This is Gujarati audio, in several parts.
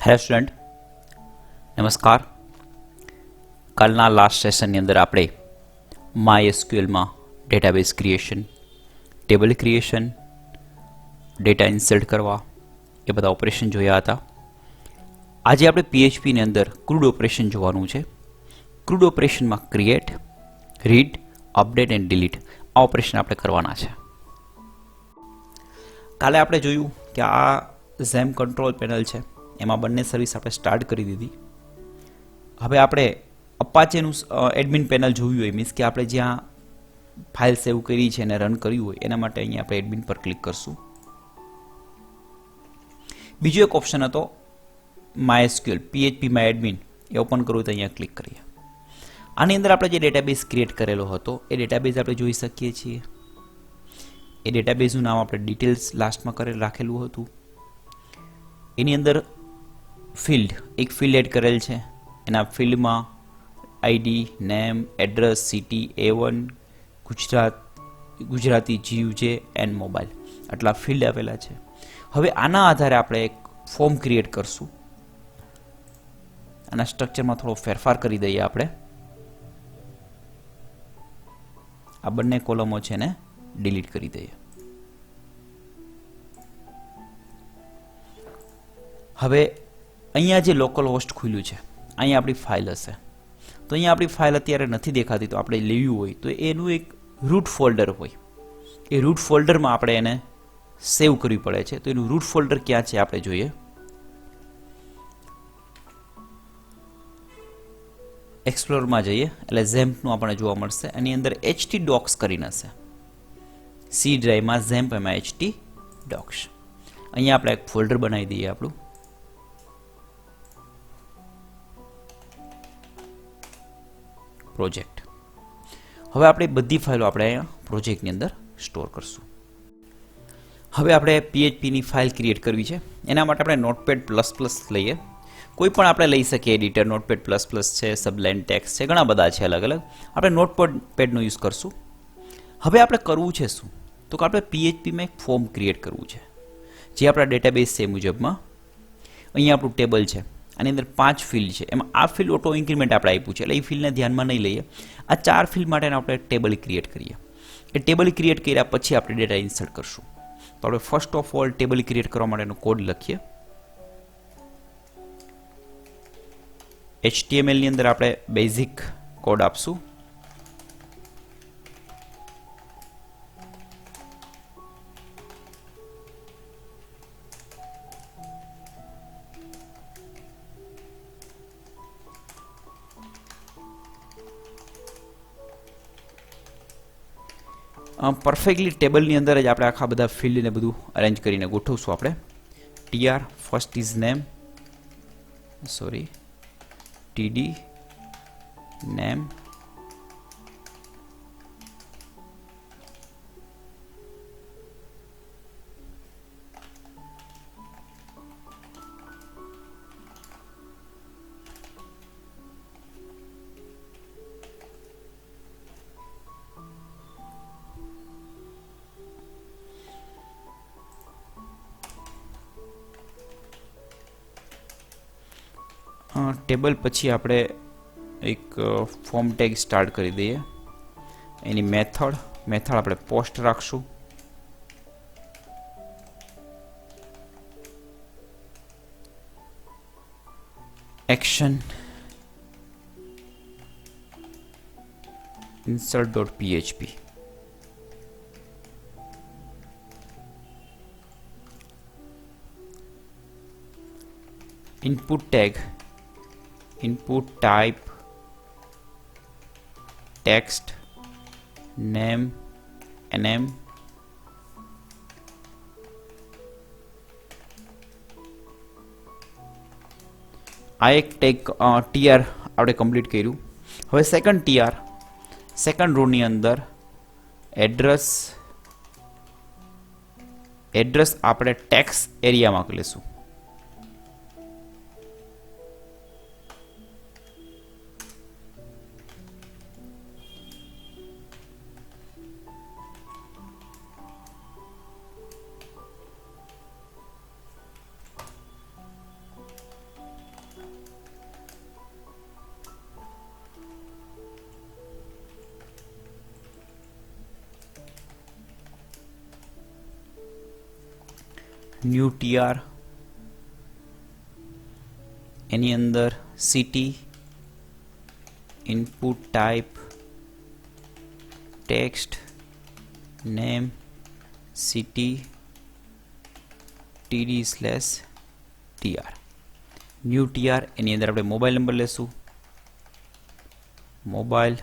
હેલો સ્ટુડન્ટ, નમસ્કાર. કાલના લાસ્ટ સેશનની અંદર આપણે MySQLમાં database creation, table creation, data insert કરવા એ બધા ઓપરેશન જોયા હતા. આજે આપણે PHPની અંદર ક્રૂડ ઓપરેશન જોવાનું છે. ક્રૂડ ઓપરેશનમાં create, read, update and delete આ ઓપરેશન આપણે કરવાના છે. કાલે આપણે જોયું કે આ ઝેમ કંટ્રોલ પેનલ છે, એમાં બંને સર્વિસ આપણે સ્ટાર્ટ કરી દીધી. હવે આપણે અપાચેનું એડમિન પેનલ જોયું હોય, મીન્સ કે આપણે જ્યાં ફાઇલ સેવ કરી છે અને રન કર્યું હોય એના માટે અહીંયા આપણે એડમિન પર ક્લિક કરશું. બીજો એક ઓપ્શન હતો MySQL PHP my admin, A open કરવું તો અહીંયા ક્લિક કરીએ. આની અંદર આપણે જે ડેટાબેઝ ક્રિએટ કરેલો હતો એ ડેટાબેઝ આપણે જોઈ શકીએ છીએ. એ ડેટાબેઝનું નામ આપણે ડિટેલ્સ લાસ્ટમાં રાખેલું હતું. એની અંદર એક ફિલ્ડ એડ કરેલ છે. એના ફિલ્ડમાં ID, name, address, city, A1, Gujarati, GUJ and mobile આટલા ફિલ્ડ આવેલા છે. હવે આના આધારે આપણે એક ફોર્મ ક્રિએટ કરશું. આના સ્ટ્રક્ચરમાં થોડો ફેરફાર કરી દઈએ. આપણે આ બંને કોલમો છે ને ડિલીટ કરી દઈએ. હવે અહીંયા જે લોકલ હોસ્ટ ખુલ્યું છે, અહીંયા આપણી ફાઇલ હશે. તો અહીંયા આપણી ફાઇલ અત્યારે નથી દેખાતી, તો આપણે લેવી હોય તો એનું એક રૂટ ફોલ્ડર હોય. એ રૂટ ફોલ્ડરમાં આપણે એને સેવ કરવી પડે છે. તો એનું રૂટ ફોલ્ડર ક્યાં છે આપણે જોઈએ. એક્સપ્લોરમાં જઈએ એટલે ઝેમ્પનું આપણને જોવા મળશે. એની અંદર htdocs કરીને હશે. સી ડ્રાઈવમાં ઝેમ્પ એમાં htdocs. અહીંયા આપણે એક ફોલ્ડર બનાવી દઈએ આપણું. પ્રોજેક્ટ. હવે આપણે બધી ફાઇલો આપણે અહીંયા પ્રોજેક્ટની અંદર સ્ટોર કરશું. હવે આપણે PHPની ફાઇલ ક્રિએટ કરવી છે. એના માટે આપણે નોટપેડ પ્લસ પ્લસ લઈએ. કોઈ પણ આપણે લઈ શકીએ એડિટર. નોટપેડ પ્લસ પ્લસ છે, સબલાઇન ટેક્સ્ટ છે, ઘણા બધા છે અલગ અલગ. આપણે નોટપેડનો યુઝ કરશું. હવે આપણે કરવું છે શું, તો કે આપણે PHPમાં એક ફોર્મ ક્રિએટ કરવું છે, જે આપણા ડેટાબેઝ છે મુજબમાં. અહીંયા આપણું ટેબલ છે, આની અંદર 5 ફિલ્ડ છે. એમાં આ ફિલ્ડ ઓટો ઇન્ક્રીમેન્ટ આપણે આપ્યું છે એટલે એ ફિલ્ડને ધ્યાનમાં નહીં લઈએ. આ 4 ફિલ્ડ માટેનો આપણે ટેબલ ક્રિએટ કરીએ. એ ટેબલ ક્રિએટ કર્યા પછી આપણે ડેટા ઇન્સર્ટ કરશું. તો આપણે first of all table create કરવા માટેનો કોડ લખીએ. HTML ની અંદર આપણે બેઝિક કોડ આપશું. પરફેક્ટલી ટેબલની અંદર જ આપણે આખા બધા ફિલ્ડને બધું અરેન્જ કરીને ગોઠવશું. આપણે TR first is name, TD name, table પછી આપણે એક ફોર્મ ટેગ સ્ટાર્ટ કરી દઈએ. એની મેથડ આપણે પોસ્ટ રાખશું. Action insert.php. input tag, input type, text, name, name, આ એક ટેગ TR આપણે કમ્પ્લીટ કર્યું. હવે સેકન્ડ TR, સેકન્ડ રોની અંદર એડ્રેસ આપણે ટેક્સ્ટ એરિયામાં લેશું. ન્યૂ TR, એની અંદર city, input type, text, name, city, TD/TR. New TR, એની અંદર આપણે મોબાઈલ નંબર લેશું, mobile,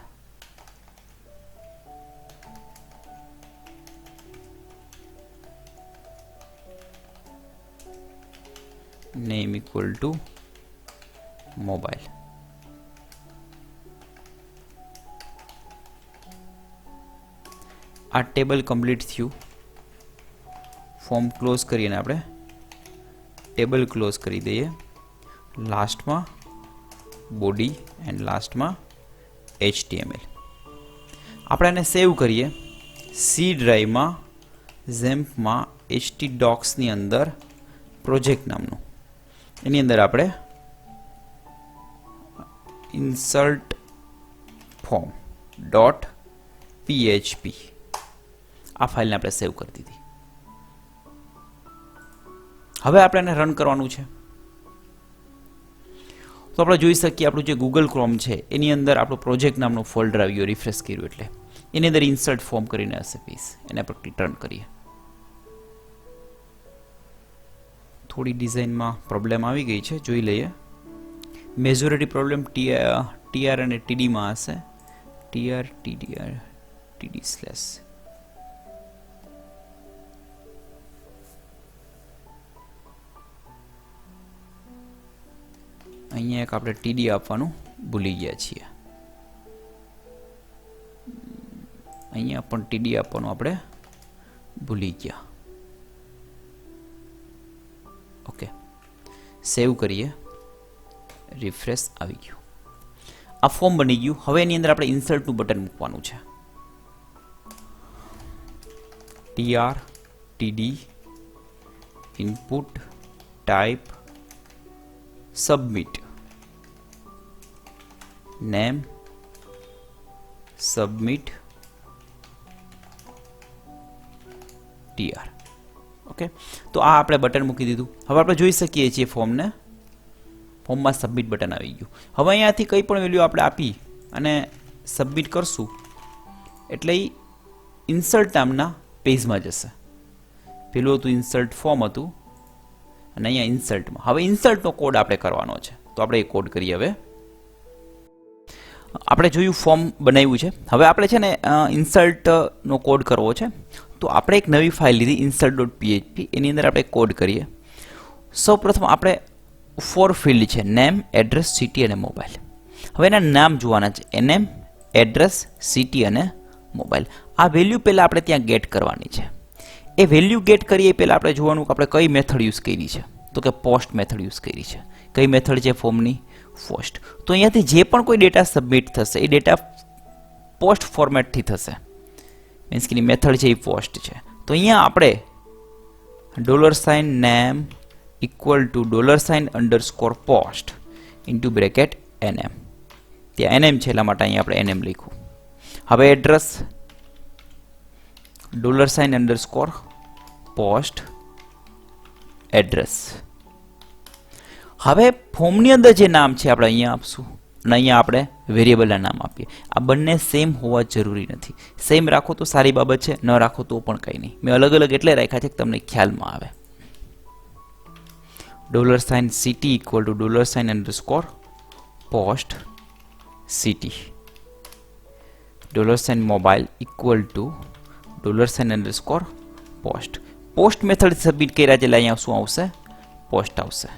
name equal to mobile. આ ટેબલ કમ્પ્લીટ થયું. ફોર્મ ક્લોઝ કરીને આપણે ટેબલ ક્લોઝ કરી દઈએ. લાસ્ટમાં બોડી એન્ડ લાસ્ટમાં HTML. આપણે આને સેવ કરીએ સી ડ્રાઈવમાં, ઝેમ્પમાં, htdocsની અંદર પ્રોજેક્ટ નામનું. એની અંદર આપણે insert form .php આ ફાઇલને આપણે સેવ કરી દીધી. હવે આપણે એને રન કરવાનું છે. તો આપણે જોઈ શકીએ આપણું જે ગૂગલ ક્રોમ છે એની અંદર આપણું પ્રોજેક્ટ નામનું ફોલ્ડર આવ્યું. રિફ્રેશ કર્યું એટલે એની અંદર ઇન્સર્ટ ફોર્મ કરીને હશે પીસ. એને પર ટર્ન કરીએ. થોડી ડિઝાઇનમાં પ્રોબ્લેમ આવી ગઈ છે, જોઈ લઈએ. મેજોરિટી પ્રોબ્લેમ TR અને TDમાં હશે. TR TDR TD/. અહીંયા એક આપણે TD આપવાનું ભૂલી ગયા છીએ. અહીંયા પણ TD આપવાનું આપણે ભૂલી ગયા. ઓકે, સેવ કરીએ. રિફ્રેશ આવી ગયું. આ ફોર્મ બની ગયું. હવે એની અંદર આપણે ઇન્સર્ટનું બટન મૂકવાનું છે. TR TD input type submit name submit TR. Okay, તો આ આપણે બટન મૂકી દીધું. હવે આપણે જોઈ શકીએ છીએ ફોર્મને. ફોર્મમાં સબમિટ બટન આવી ગયું. હવે અહીંયાથી કંઈ પણ વેલ્યુ આપણે આપી અને સબમિટ કરશું એટલે ઇન્સર્ટ નામના પેજમાં જશે. પેલું હતું ઇન્સર્ટ ફોર્મ હતું અને અહીંયા ઇન્સર્ટમાં. હવે ઇન્સર્ટનો કોડ આપણે કરવાનો છે, તો આપણે એ કોડ કરીએ. હવે આપણે જોયું ફોર્મ બનાવ્યું છે. હવે આપણે છે ને ઇન્સર્ટનો કોડ કરવો છે. તો આપણે એક નવી ફાઇલ લીધી insert.php. એની અંદર આપણે કોડ કરીએ. સૌ પ્રથમ આપણે 4 ફિલ્ડ છે, નેમ, એડ્રેસ, સિટી અને મોબાઈલ. હવે એના નામ જોવાના છે, name, એડ્રેસ, સિટી અને મોબાઈલ. આ વેલ્યુ પહેલાં આપણે ત્યાં ગેટ કરવાની છે. એ વેલ્યુ ગેટ કરીએ પહેલાં આપણે જોવાનું કે આપણે કઈ મેથડ યુઝ કરી છે. તો કે પોસ્ટ મેથડ યુઝ કરી છે. કઈ મેથડ છે ફોર્મની? પોસ્ટ. તો અહીંયાથી જે પણ કોઈ ડેટા સબમિટ થશે એ ડેટા પોસ્ટ ફોર્મેટથી થશે. મીન્સ કે મેથડ છે એ પોસ્ટ છે. તો અહીંયા આપણે $name equal to $_post into bracket nm. ત્યાં nm છે એટલા માટે અહીંયા આપણે nm લખ્યું. હવે એડ્રેસ $_post એડ્રેસ. હવે ફોર્મની અંદર જે નામ છે આપણે અહીંયા આપશું અને અહીંયા આપણે વેરિયેબલના નામ આપીએ. આ બંને સેમ હોવા જરૂરી નથી. સેમ રાખો તો સારી બાબત છે, ન રાખો તો પણ કંઈ નહીં. મેં અલગ અલગ એટલે રાખ્યા છે કે તમને ખ્યાલમાં આવે. $city equal to $_post city. $mobile equal to $_post. Post method submit કર્યા છે એટલે અહીંયા શું આવશે? પોસ્ટ આવશે.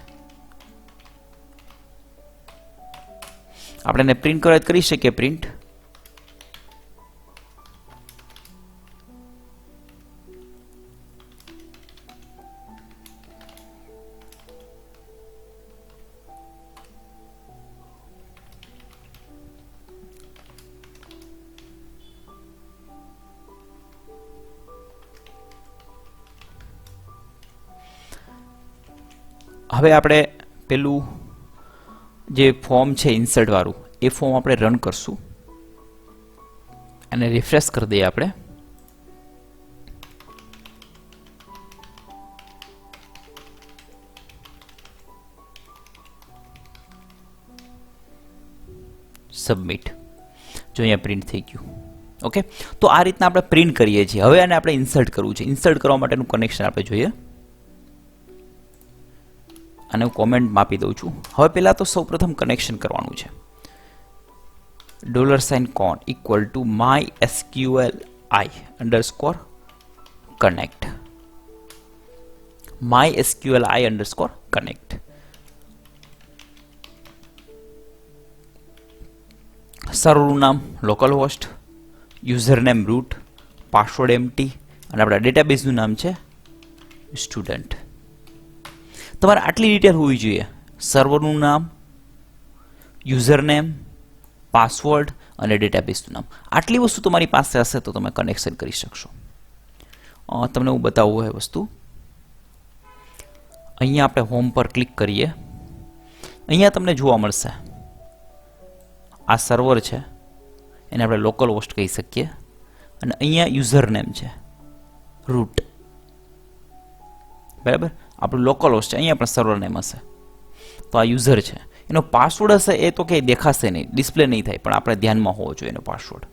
આપણે એને પ્રિન્ટ કરવા કરી શકીએ. પ્રિન્ટ હવે આપણે પેલું જે ફોર્મ છે ઇન્સર્ટ વાળું એ ફોર્મ આપણે રન કરશું અને રિફ્રેશ કરી દઈએ. આપણે સબમિટ. જો અહીંયા પ્રિન્ટ થઈ ગયું. ઓકે, તો આ રીતના આપણે પ્રિન્ટ કરીએ છીએ. હવે આને આપણે ઇન્સર્ટ કરવું છે. ઇન્સર્ટ કરવા માટેનું કનેક્શન આપણે જોઈએ. અને હું કોમેન્ટ આપી દઉં છું. હવે પહેલાં તો સૌપ્રથમ કનેક્શન કરવાનું છે. $con equal to mysqli_connect. mysqli_connect. સર્વરનું નામ local host, username root, password empty અને આપણા ડેટાબેઝનું નામ છે સ્ટુડન્ટ. તમારે આટલી ડિટેલ હોવી જોઈએ. સર્વરનું નામ, યુઝરનેમ, પાસવર્ડ અને ડેટાબેઝનું નામ. આટલી વસ્તુ તમારી પાસે હશે તો તમે કનેક્શન કરી શકશો. તમને હું બતાવું એ વસ્તુ. અહીંયા આપણે હોમ પર ક્લિક કરીએ. અહીંયા તમને જોવા મળશે આ સર્વર છે, એને આપણે લોકલ હોસ્ટ કહી શકીએ. અને અહીંયા યુઝરનેમ છે રૂટ, બરાબર. આપણું લોકલ હોસ્ટ છે, અહીંયા પણ સર્વર નેમ હશે. તો આ યુઝર છે. એનો પાસવર્ડ હશે એ તો કંઈ દેખાશે નહીં, ડિસ્પ્લે નહીં થાય, પણ આપણે ધ્યાનમાં હોવો જોઈએ એનો પાસવર્ડ.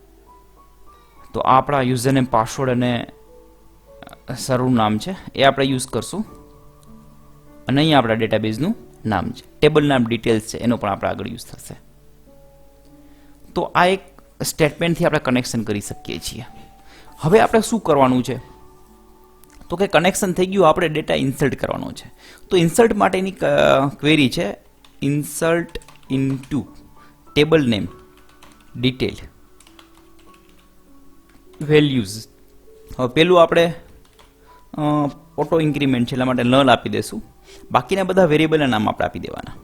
તો આ આપણા યુઝરનેમ, પાસવર્ડ અને સર્વરનું નામ છે એ આપણે યુઝ કરશું. અને અહીંયા આપણા ડેટાબેઝનું નામ છે, ટેબલ નામ ડિટેલ્સ છે, એનો પણ આપણે આગળ યુઝ થશે. તો આ એક સ્ટેટમેન્ટથી આપણે કનેક્શન કરી શકીએ છીએ. હવે આપણે શું કરવાનું છે તો કે કનેક્શન થઈ ગયું, આપણે ડેટા ઇન્સર્ટ કરવાનો છે. તો ઇન્સર્ટ માટેની ક્વેરી છે insert into table name detail values. હવે પેલું આપણે ઓટો ઇન્ક્રીમેન્ટ છે એટલા માટે નલ આપી દેશું. બાકીના બધા વેરિયેબલના નામ આપણે આપી દેવાના.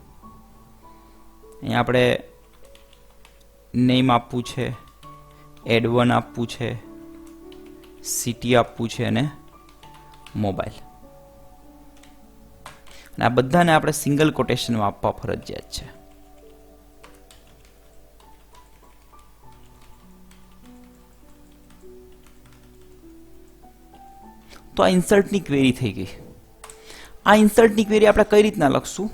અહીંયા આપણે નેમ આપવું છે, એડ1 આપવું છે, સિટી આપવું છે અને મોબાઈલ. અને આ બધાને આપણે સિંગલ કોટેશનમાં આપવા ફરજિયાત છે. તો આ ઇન્સર્ટની ક્વેરી થઈ ગઈ. આ ઇન્સર્ટની ક્વેરી આપણે કઈ રીતના લખશું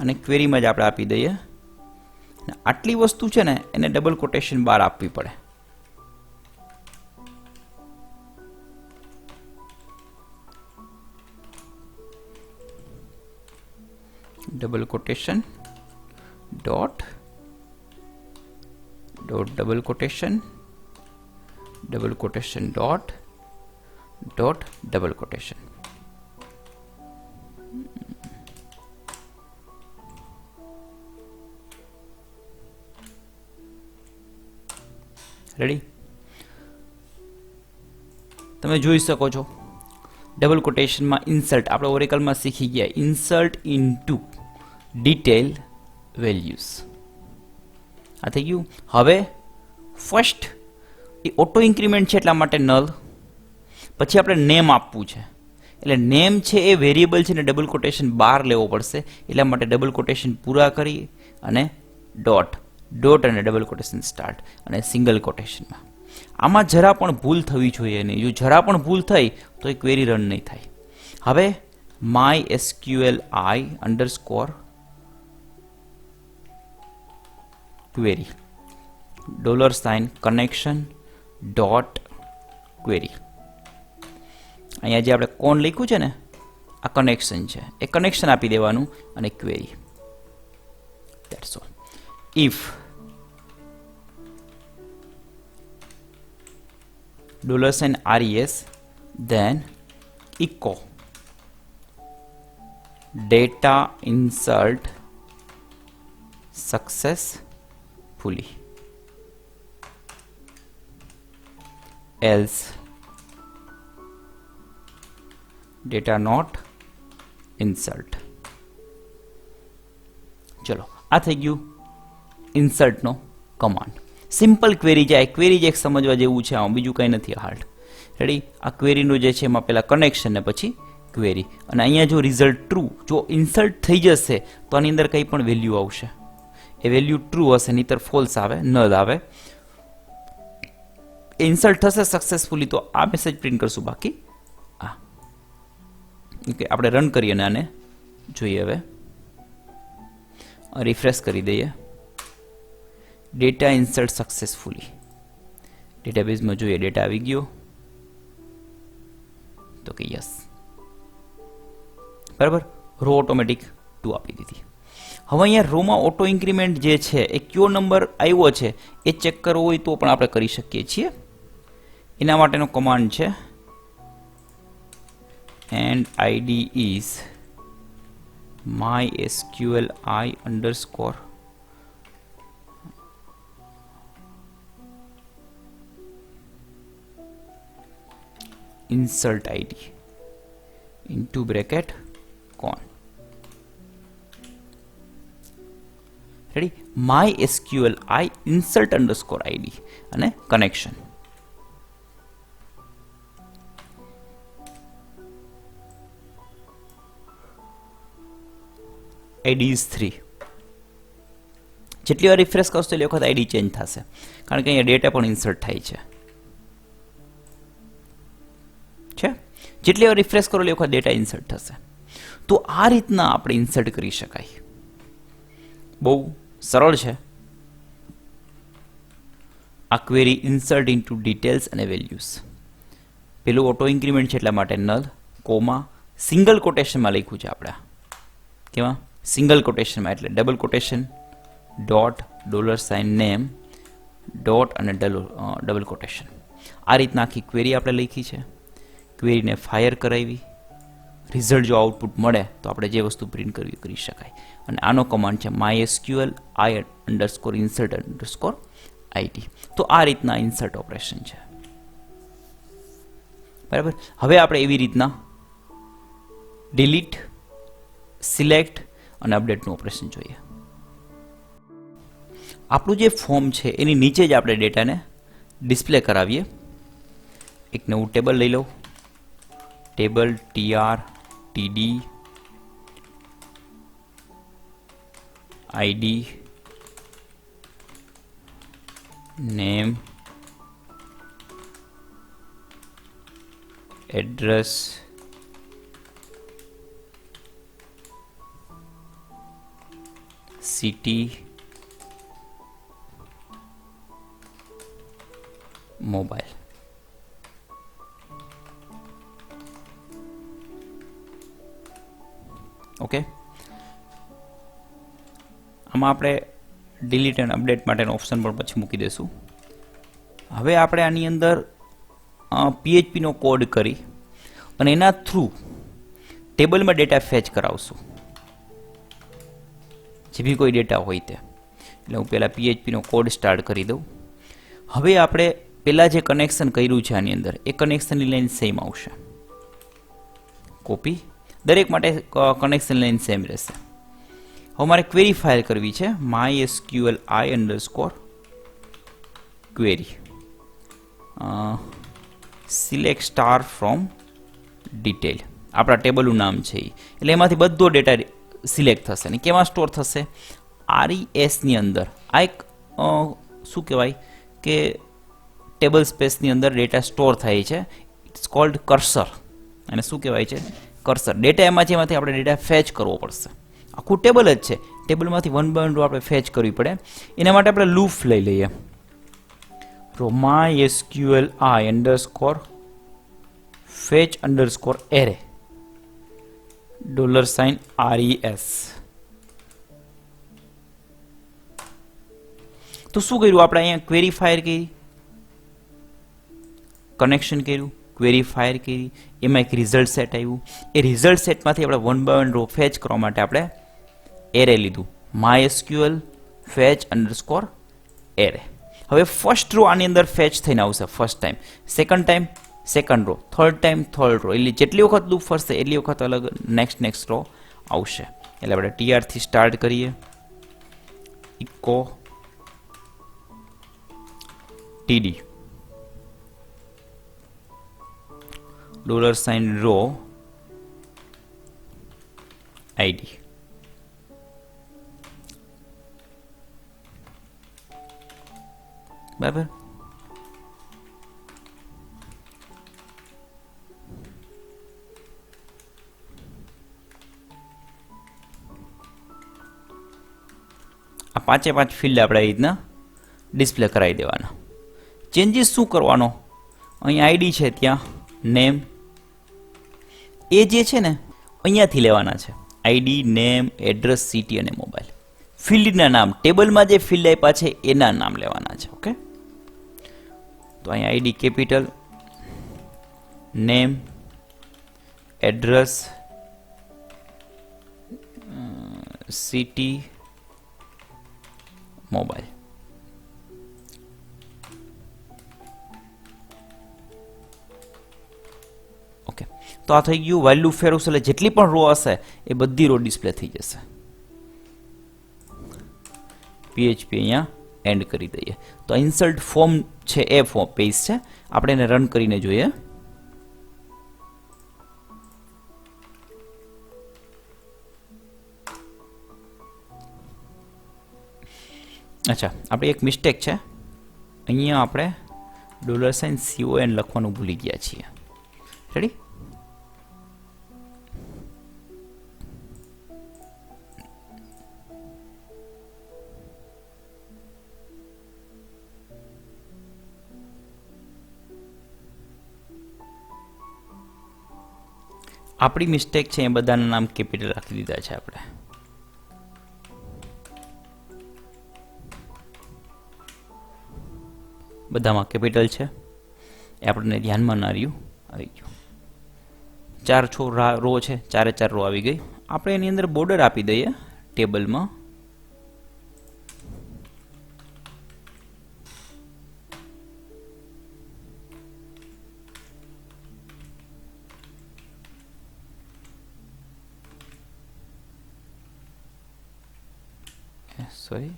અને ક્વેરીમાં જ આપણે આપી દઈએ. આટલી વસ્તુ છે ને એને ડબલ કોટેશન બાર આપવી પડે. Double quotation dot dot double quotation double quotation dot dot double quotation. Ready? તમે જોઈ શકો છો ડબલ કોટેશનમાં ઇન્સર્ટ આપણે ઓરેકલમાં શીખી ગયા. Insert into detail values. આ થઈ ગયું. હવે ફર્સ્ટ એ ઓટો ઇન્ક્રીમેન્ટ છે એટલા માટે નલ. પછી આપણે નેમ આપવું છે, એટલે નેમ છે એ વેરિયેબલ છે ને ડબલ કોટેશન બાર લેવો પડશે. એટલા માટે ડબલ કોટેશન પૂરા કરી અને ડોટ ડોટ અને ડબલ કોટેશન સ્ટાર્ટ અને સિંગલ કોટેશનમાં. આમાં જરા પણ ભૂલ થવી જોઈએ નહીં. જો જરા પણ ભૂલ થઈ તો એ ક્વેરી રન નહીં થાય. હવે mysqli_query $connection ડોટ ક્વેરી. અહીંયા જે આપણે કોણ લખ્યું છે ને આ કનેક્શન છે, એ કનેક્શન આપી દેવાનું અને query. That's all. If $res then echo data insert successfully, else data not insert. ચલો, આ થઈ ગયું ઇન્સર્ટનો કમાન્ડ. સિમ્પલ ક્વેરી છે. આ ક્વેરી જ એક સમજવા જેવું છે, બીજું કંઈ નથી હાર્ડ. રેડી? આ ક્વેરીનું જે છે એમાં પહેલાં કનેક્શન ને પછી ક્વેરી. અને અહીંયા જો રિઝલ્ટ ટ્રુ, જો ઇન્સર્ટ થઈ જશે તો આની અંદર કંઈ પણ વેલ્યુ આવશે. એ વેલ્યુ ટ્રુ હશે, નહીતર ફોલ્સ આવે, નલ આવે. ઇન્સર્ટ થશે સક્સેસફુલી તો આ મેસેજ પ્રિન્ટ કરશું. બાકી આ ઓકે આપણે રન કરીએ અને આને જોઈએ. હવે રિફ્રેશ કરી દઈએ. Data insert successfully. ડેટાબેઝમાં જોઈએ ડેટા આવી ગયો તો કે યસ, બરાબર. રો ઓટોમેટિક 2 આપી દીધી. હવે અહીંયા રોમાં ઓટો ઇન્ક્રીમેન્ટ જે છે એ કયો નંબર આવ્યો છે એ ચેક કરવો હોય તો પણ આપણે કરી શકીએ છીએ. એના માટેનો કમાન્ડ છે and id is mysqli underscore insert id into bracket con. Ready. mysqli insert underscore id અને કનેક્શન. id is 3. જેટલી વાર રિફ્રેશ કરશો એટલી વખત id ચેન્જ થશે, કારણ કે અહીંયા ડેટા પણ ઇન્સર્ટ થાય છે. જેટલી વાર રિફ્રેશ કરો એટલી વખત ડેટા ઇન્સર્ટ થશે. તો આ રીતના આપણે ઇન્સર્ટ કરી શકાય. બહુ સરળ છે. આ ક્વેરી ઇન્સર્ટ ઇન્ટુ ડિટેલ્સ અને વેલ્યુઝ. પેલું ઓટો ઇન્ક્રીમેન્ટ છે એટલા માટે નલ, કોમા, સિંગલ કોટેશનમાં લખ્યું છે આપણે. કેવા? સિંગલ કોટેશનમાં, એટલે double quotation, dot, $, name, dot અને ડબલ કોટેશન. આ રીતના આખી ક્વેરી આપણે લખી છે. ક્વેરીને ફાયર કરાવી, રિઝલ્ટ જો આઉટપુટ મળે તો આપણે જે વસ્તુ પ્રિન્ટ કરવી કરી શકાય. અને આનો કમાન્ડ છે mysqli_insert_id. તો આ રીતના ઇન્સર્ટ ઓપરેશન છે, બરાબર. હવે આપણે એવી રીતના ડિલીટ, સિલેક્ટ અને અપડેટનું ઓપરેશન જોઈએ. આપણું જે ફોર્મ છે એની નીચે જ આપણે ડેટાને ડિસ્પ્લે કરાવીએ. એક નવું ટેબલ લઈ લઉં. Table tr td id name address city mobile. Okay, આમાં આપણે ડિલીટ એન્ડ અપડેટ માટેનો ઓપ્શન પણ પછી મૂકી દઈશું. હવે આપણે આની અંદર PHPનો કોડ કરી અને એના થ્રુ ટેબલમાં ડેટા ફેચ કરાવશું, જે બી કોઈ ડેટા હોય તે. એટલે હું પહેલાં PHPનો કોડ સ્ટાર્ટ કરી દઉં. હવે આપણે પહેલાં જે કનેક્શન કર્યું છે આની અંદર એ કનેક્શનની લાઈન સેમ આવશે. કોપી, દરેક માટે કનેક્શન લાઈન સેમ રહેશે. હવે મારે ક્વેરી ફાઇલ કરવી છે mysqli_query select star from detail. આપણા ટેબલનું નામ છે એ, એટલે એમાંથી બધો ડેટા સિલેક્ટ થશે. અને કેમાં સ્ટોર થશે? RESની અંદર. આ એક શું કહેવાય કે ટેબલ સ્પેસની અંદર ડેટા સ્ટોર થાય છે. It's called cursor. અને શું કહેવાય છે? કર્સર. ડેટા એમાંથી આપણે ડેટા ફેચ કરવો પડશે. આખું ટેબલ જ છે, ટેબલમાંથી વન બાય વન આપણે ફેચ કરવી પડે. એના માટે આપણે લૂપ લઈ લઈએ. mysqli_fetch_array $res. તો શું કર્યું આપણે અહીંયા? ક્વેરી ફાયર કરી, કનેક્શન કર્યું, ક્વેરી ફાયર કરી, એમાં એક રિઝલ્ટ સેટ આવ્યું. એ રિઝલ્ટ સેટમાંથી આપણે one by one row fetch કરવા માટે આપણે એરે લીધું, mysql_fetch_array. હવે ફર્સ્ટ રો આની અંદર ફેચ થઈને આવશે first time, second time second row, third time third row. એટલે જેટલી વખત લૂપ ફરશે એટલી વખત અલગ નેક્સ્ટ રો આવશે. એટલે આપણે tr થી સ્ટાર્ટ કરીએ, ઇકો td $row id. બરાબર. આ 5 ફિલ્ડ આપણે આવી રીતના ડિસ્પ્લે કરાવી દેવાના. ચેન્જીસ શું કરવાનો? અહીં આઈડી છે, ત્યાં નેમ, એ જે છે ને અહીંયાથી લેવાના છે. આઈડી, નેમ, એડ્રેસ, સિટી અને મોબાઈલ. ફિલ્ડના નામ, ટેબલમાં જે ફિલ્ડ આપ્યા છે એના નામ લેવાના છે. ઓકે, તો અહીં ID capital, name, address, city, mobile. Okay, તો આ થઈ ગયું. વેલ્યુ ફેરવશું એટલે જેટલી પણ રો હશે એ બધી રો ડિસ્પ્લે થઈ જશે. PHP અહીંયા એન્ડ કરી દઈએ. તો ઇન્સર્ટ ફોર્મ છે એ ફોર્મ પેજ છે, આપણે એને રન કરીને જોઈએ. અચ્છા, આપણે એક મિસ્ટેક છે, અહીંયા આપણે $CON લખવાનું ભૂલી ગયા છીએ. રેડી? આપણી મિસ્ટેક છે, એ બધાના નામ કેપિટલ રાખી દીધા છે આપણે. બધામાં કેપિટલ છે, એ આપણને ધ્યાનમાં ના રહ્યું. આવી ગયું. 4 રો છે, 4 રો આવી ગઈ. આપણે એની અંદર બોર્ડર આપી દઈએ ટેબલમાં. સોરી,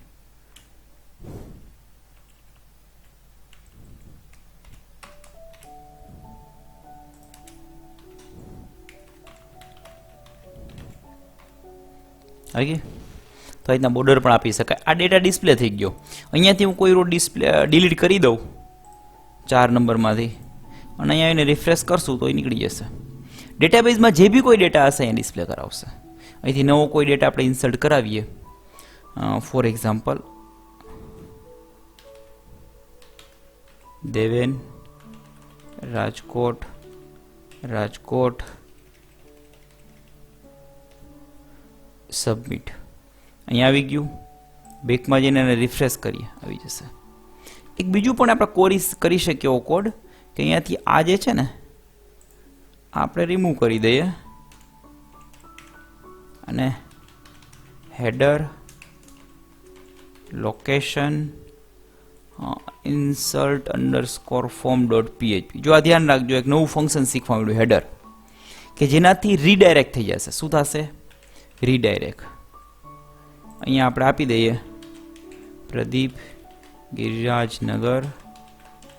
આવી ગઈ. તો આ રીતના બોર્ડર પણ આપી શકાય. આ ડેટા ડિસ્પ્લે થઈ ગયો. અહીંયાથી હું કોઈ રો ડિલીટ કરી દઉં 4 નંબરમાંથી અને અહીંયા આવીને રિફ્રેશ કરશું તો એ નીકળી જશે. ડેટાબેઝમાં જે બી કોઈ ડેટા હશે અહીંયા ડિસ્પ્લે કરાવશે. અહીંથી નવો કોઈ ડેટા આપણે ઇન્સર્ટ કરાવીએ. For example, Deven Rajkot submit. અહીંયા આવી ગયું. બેકમાં જઈને એને રિફ્રેશ કરીએ, આવી જશે. એક બીજું પણ આપણે કરી શકીએ એવો કોડ કે અહીંયાથી આ જે છે ને આપણે રિમૂવ કરી દઈએ અને header location insert underscore form dot php. જો આ ધ્યાન રાખજો, એક નવું ફંક્શન શીખવા મળ્યું, હેડર, કે જેનાથી રીડાયરેક્ટ થઈ જશે. શું થશે? રીડાયરેક્ટ. અહીંયા આપણે આપી દઈએ Pradeep Girirajnagar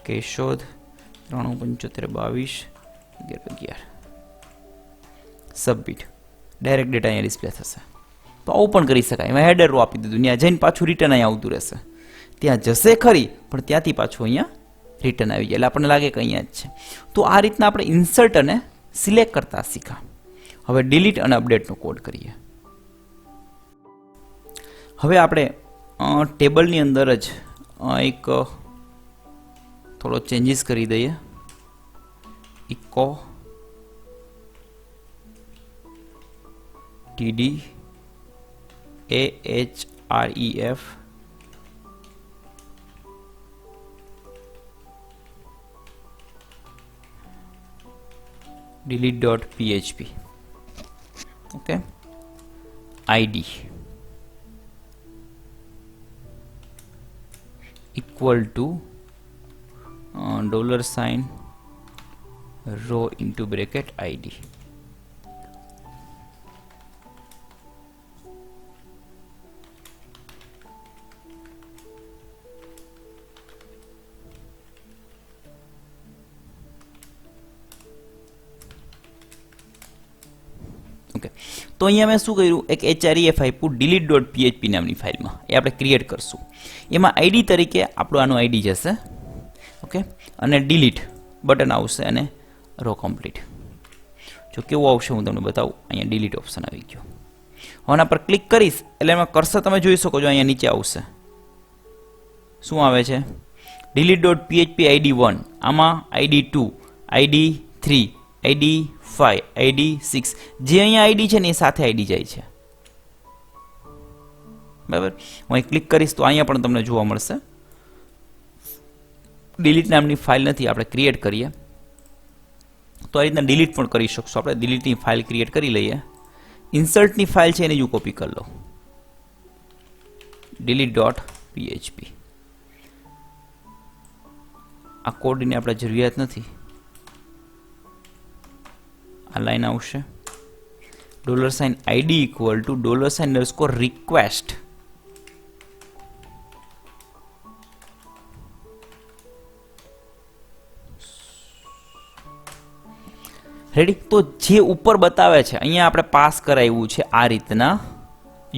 Keshod 93752211. Submit. Direct data અહીંયા ડિસ્પ્લે થશે. તો આવું પણ કરી શકાય. એમાં હેડર રો આપી દીધું, ત્યાં જઈને પાછું રિટર્ન અહીંયા આવતું રહેશે. ત્યાં જશે ખરી, પણ ત્યાંથી પાછું અહીંયા રિટર્ન આવી જાય, એટલે આપણને લાગે કે અહીંયા જ છે. તો આ રીતના આપણે ઇન્સર્ટ અને સિલેક્ટ કરતા શીખા. હવે ડિલીટ અને અપડેટનો કોડ કરીએ. હવે આપણે ટેબલની અંદર જ એક થોડો ચેન્જીસ કરી દઈએ. Echo TD AHREF delete.php. okay, id equal to $row into bracket id. તો અહીંયા મેં શું કર્યું, એક href આપ્યું delete.php નામની ફાઇલમાં. એ આપણે ક્રિએટ કરશું. એમાં આઈડી તરીકે આપણું આનું આઈડી જશે. ઓકે, અને ડિલીટ બટન આવશે અને રો કમ્પ્લીટ. જો કેવું આવશે હું તમને બતાવું. અહીંયા ડિલીટ ઓપ્શન આવી ગયો. આના પર ક્લિક કરીશ એટલે એમાં કર્સર તમે જોઈ શકો છો અહીંયા નીચે આવશે. શું આવે છે? delete.php id1, આમાં id2, id3, id5, id6 જે અહીંયા id છે ને એ સાથે id જાય છે. બરાબર, હું અહીં ક્લિક કરીશ તો અહીંયા પણ તમને જોવા મળશે. ડિલીટ નામની ફાઇલ નથી, આપણે ક્રિએટ કરીએ તો આ રીતના ડિલીટ પણ કરી શકશો. આપણે ડિલીટની ફાઇલ ક્રિએટ કરી લઈએ. ઇન્સર્ટની ફાઇલ છે એની જ કોપી કરી લો, delete.php. આ કોડની આપણે જરૂરિયાત નથી. આ લાઈન આવશે $id = $request. રેડી. તો જે ઉપર બતાવે છે અહીંયા આપણે પાસ કરાવ્યું છે આ રીતના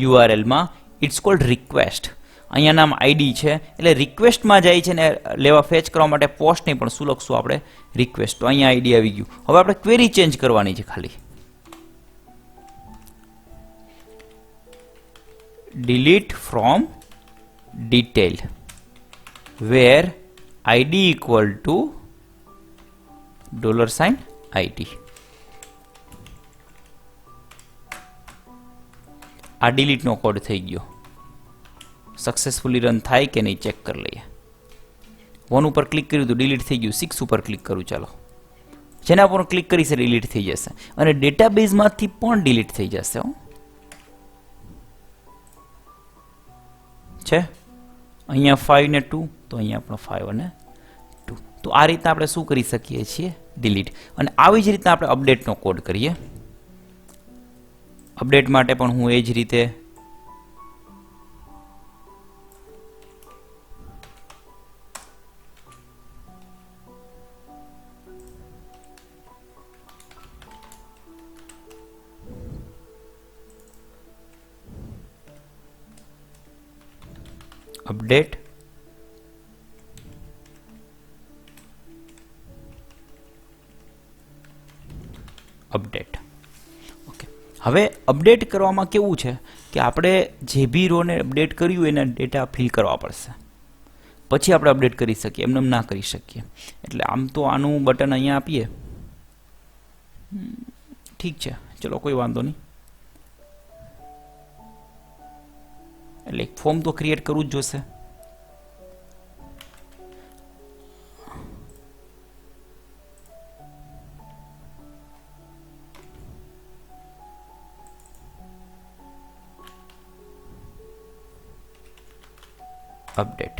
યુઆરએલમાં, ઇટ્સ કોલ્ડ રિક્વેસ્ટ. અહીંયા નામ આઈડી છે એટલે રિક્વેસ્ટમાં જાય છે ને લેવા ફેચ કરવા માટે પોસ્ટ નહીં પણ શું લખશું આપણે? રિક્વેસ્ટ. તો અહીંયા આઈડી આવી ગયું. હવે આપણે ક્વેરી ચેન્જ કરવાની છે ખાલી. delete from detail where id = $id. આ ડિલીટનો કોડ થઈ ગયો. સક્સેસફુલી રન થાય કે નહીં ચેક કરી લઈએ. 1 ઉપર ક્લિક કર્યું તો ડિલીટ થઈ ગયું. 6 ઉપર ક્લિક કરું, ચાલો. જેના પર ક્લિક કરીશ ડિલીટ થઈ જશે અને ડેટાબેઝમાંથી પણ ડિલીટ થઈ જશે. છે અહીંયા 5 ને 2 તો અહીંયા પણ 5 અને 2. તો આ રીતના આપણે શું કરી શકીએ છીએ? ડિલીટ. અને આવી જ રીતના આપણે અપડેટનો કોડ કરીએ. અપડેટ માટે પણ હું એ જ રીતે અપડેટ અપડેટ. ઓકે, હવે અપડેટ કરવામાં કેવું છે કે આપણે જે બી રોને અપડેટ કર્યું એના ડેટા ફિલ કરવા પડશે, પછી આપણે અપડેટ કરી શકીએ, એમને ના કરી શકીએ. એટલે આમ તો આનું બટન અહીંયા આપીએ, ઠીક છે, ચલો કોઈ વાંધો નહીં. એટલે એક ફોર્મ તો ક્રિએટ કરવું જ જોશે. અપડેટ.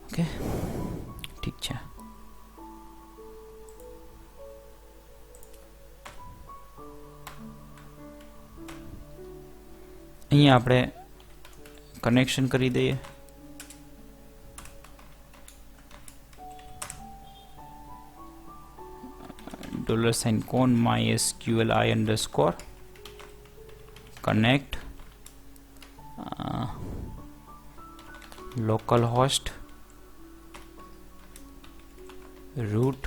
ઓકે, ઠીક છે. અહીંયા આપણે કનેક્શન કરી દઈએ. $con mysqli_ connect localhost root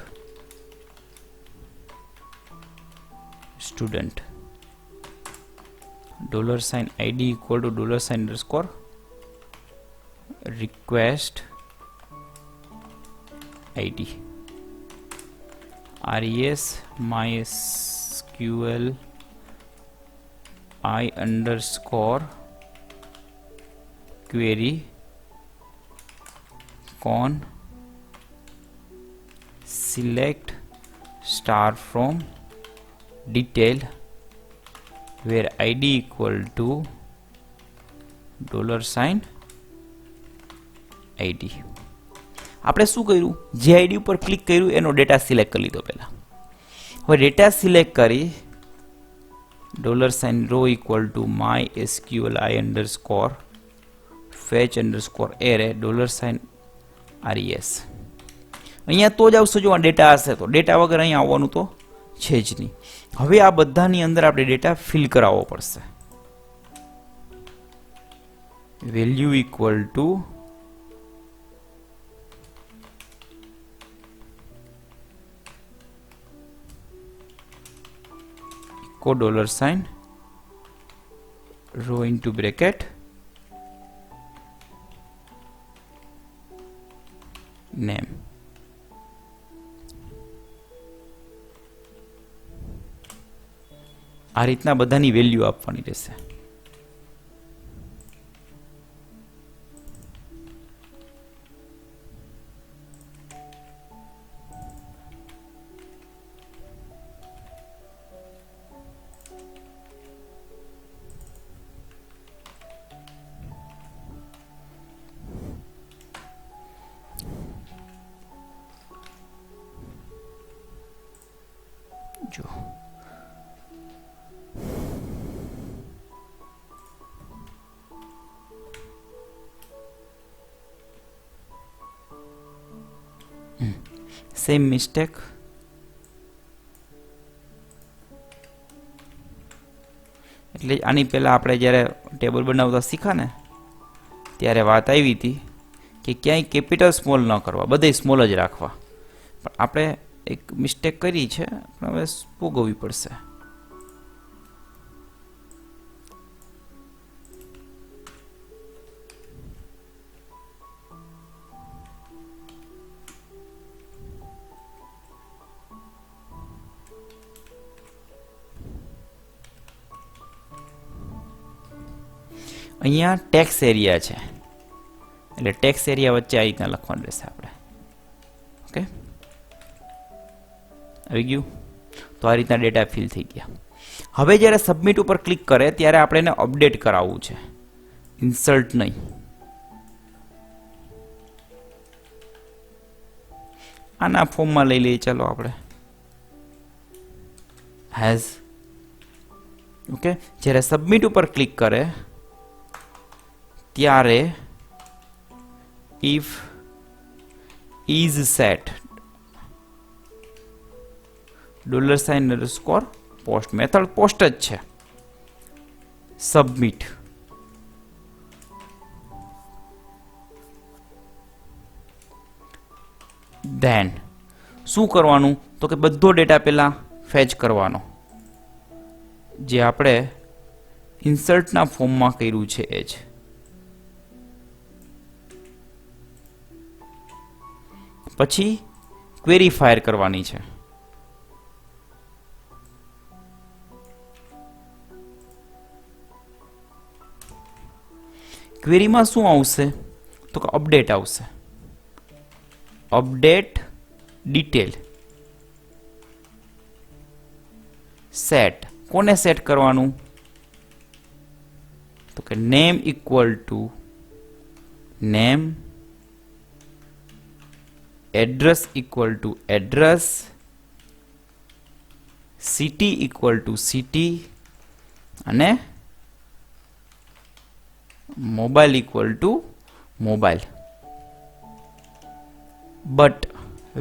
student $id = $request id res mysqli_ query con select star from detail where id = $id. આપણે શું કર્યું? જે આઈડી ઉપર ક્લિક કર્યું એનો ડેટા સિલેક્ટ કરી લીધો પહેલા. હવે ડેટા સિલેક્ટ કરી $row = mysqli_ fetch_array $res. અહીંયા તો જ આવશે જો આ ડેટા હશે તો. ડેટા વગર અહીંયા આવવાનું તો છે જ નહીં. હવે આ બધાની અંદર આપણે ડેટા ફિલ કરાવવો પડશે. Value = $, row into bracket name. આ રીતના બધાની વેલ્યુ આપવાની રહેશે. જો સેમ મિસ્ટેક. એટલે આની પહેલા આપણે જ્યારે ટેબલ બનાવતા શીખ્યા ને ત્યારે વાત આવી હતી કે ક્યાંય કેપિટલ સ્મોલ ન કરવા, બધે સ્મોલ જ રાખવા. પણ આપણે એક મિસ્ટેક કરી છે, પણ હવે ભોગવવી પડશે. અહીંયા ટેક્સ એરિયા છે, એટલે ટેક્સ એરિયા વચ્ચે આ રીતના લખવાનું રહેશે આપણે. ઓકે, આવી ગયું. તો આ રીતના ડેટા ફિલ થઈ ગયા. હવે જ્યારે સબમિટ ઉપર ક્લિક કરે ત્યારે આપણે એને અપડેટ કરાવવું છે, ઇન્સર્ટ નહીં. આના ફોર્મમાં લઈ લઈએ ચાલો આપણે, હેઝ. ઓકે, જ્યારે સબમિટ ઉપર ક્લિક કરે ત્યારે if is set $_ post, method post જ છે, સબમિટ. ધેન શું કરવાનું તો કે બધો ડેટા પહેલા ફેચ કરવાનો, જે આપણે ઇન્સર્ટના ફોર્મમાં કર્યું છે એ જ. પછી ક્વેરી ફાયર કરવાની છે. ક્વેરીમાં શું આવશે તો કે અપડેટ આવશે, અપડેટ ડિટેલ. સેટ, કોને સેટ કરવાનું તો કે name equal to name, address equal to address, city equal to city અને mobile equal to mobile. But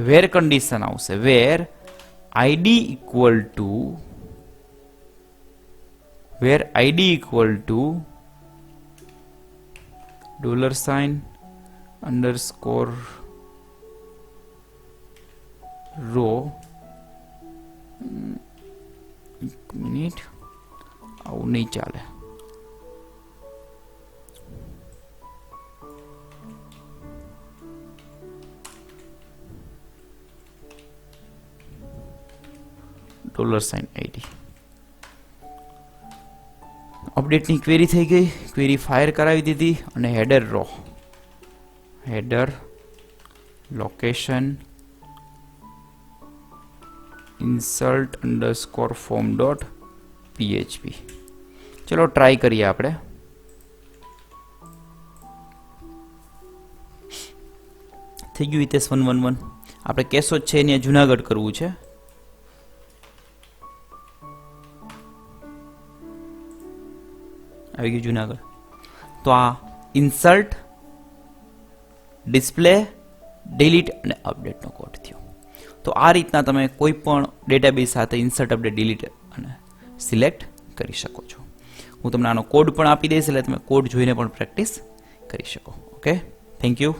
where condition આવશે, where ID equal to $_ row. એક મિનિટ, આવું નહીં ચાલે. $ID. અપડેટની ક્વેરી થઈ ગઈ, ક્વેરી ફાયર કરાવી દીધી અને header row, header location insert_form.php. ચલો ટ્રાય કરીએ આપણે. થઈ ગયું હિતેશ 111. આપણે કેશોદ છે એને જુનાગઢ કરવું છે. આવી ગયું જુનાગઢ. તો આ ઇન્સર્ટ, ડિસ્પ્લે, ડિલીટ અને અપડેટનો કોડ થયો. તો આ રીતના તમે કોઈ પણ ડેટાબેઝ સાથે ઇન્સર્ટ, અપડેટ, ડિલીટ અને સિલેક્ટ કરી શકો છો. હું તમને આનો કોડ પણ આપી દઈશ, એટલે તમે કોડ જોઈને પણ પ્રેક્ટિસ કરી શકો. Okay, thank you.